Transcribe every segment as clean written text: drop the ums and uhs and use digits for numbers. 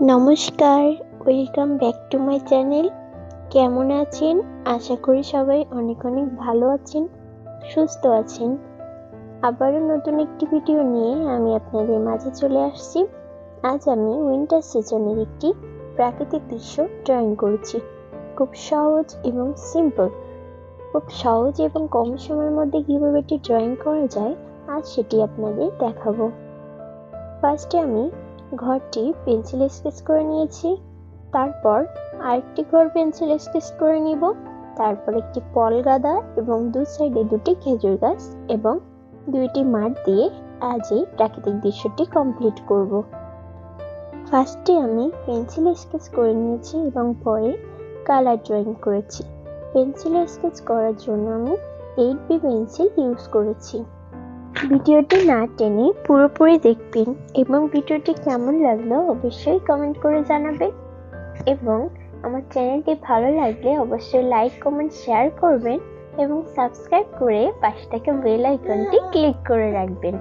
নমস্কার, welcome back to my channel. কেমন আছেন? আশা করি সবাই অনেক অনেক ভালো আছেন, সুস্থ আছেন। আবারও নতুন একটি ভিডিও নিয়ে আমি আপনাদের মাঝে চলে আসছি। আজ আমি উইন্টার সিজনের একটি প্রাকৃতিক দৃশ্য ড্রয়িং করেছি। খুব সহজ এবং সিম্পল, খুব সহজ এবং কম সময়ের মধ্যে কিভাবে এটি ড্রয়িং করা যায় আজ সেটি আপনাদের দেখাবো। ফার্স্টে আমি ঘরটি পেন্সিল স্কেচ করে নিয়েছি, তারপর আরেকটি ঘর পেন্সিল স্কেচ করে নিব, তারপর একটি ফল গাদা এবং দু সাইডে দুটি খেজুর গাছ এবং দুইটি মাঠ দিয়ে আজ এই প্রাকৃতিক দৃশ্যটি কমপ্লিট করব। ফার্স্টে আমি পেন্সিল স্কেচ করে নিয়েছি এবং পরে কালার ড্রয়িং করেছি। পেন্সিল স্কেচ করার জন্য আমি 8B পেন্সিল ইউজ করেছি। ভিডিওটি না টেনে পুরোপুরি দেখবেন এবং ভিডিওটি কেমন লাগলো অবশ্যই কমেন্ট করে জানাবেন এবং আমার চ্যানেলটি ভালো লাগলে অবশ্যই লাইক, কমেন্ট, শেয়ার করবেন এবং সাবস্ক্রাইব করে পাশে থাকা বেল আইকনটি ক্লিক করে রাখবেন।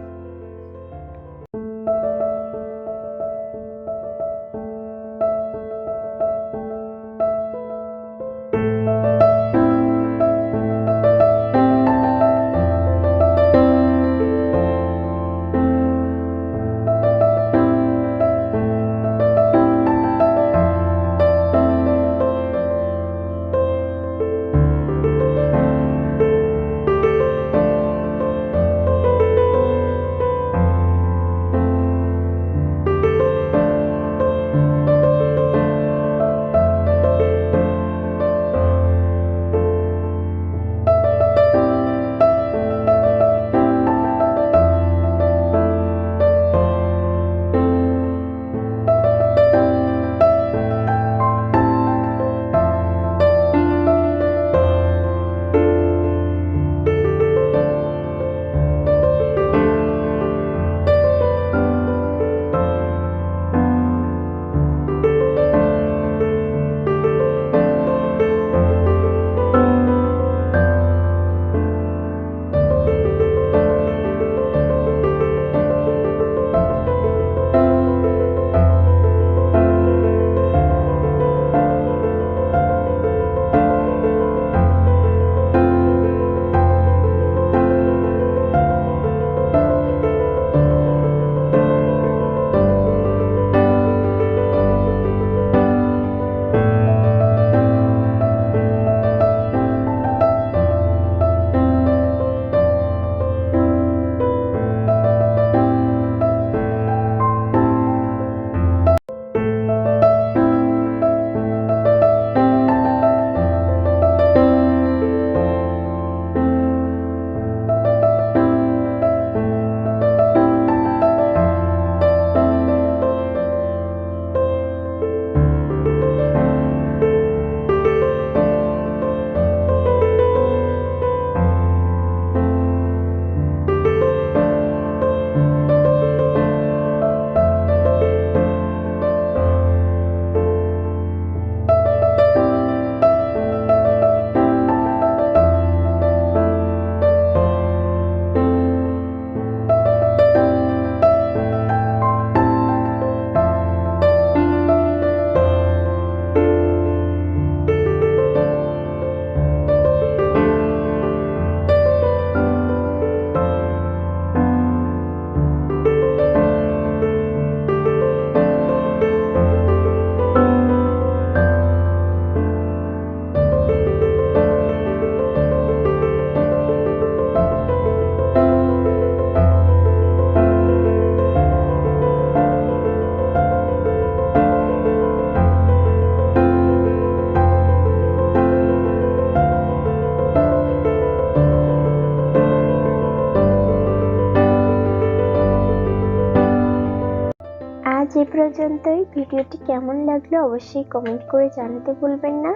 আজ এ পর্যন্তই। ভিডিওটি কেমন লাগলো অবশ্যই কমেন্ট করে জানাতে ভুলবেন না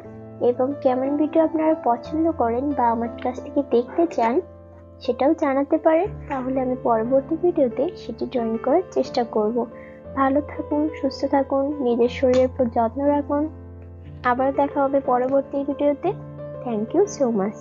এবং কেমন ভিডিও আপনারা পছন্দ করেন বা আমার কাছ থেকে দেখতে চান সেটাও জানাতে পারেন, তাহলে আমি পরবর্তী ভিডিওতে সেটি ড্রয়িং করার চেষ্টা করব। ভালো থাকুন, সুস্থ থাকুন, নিজের শরীরের উপর যত্ন রাখুন। আবার দেখা হবে পরবর্তী ভিডিওতে। Thank you so much.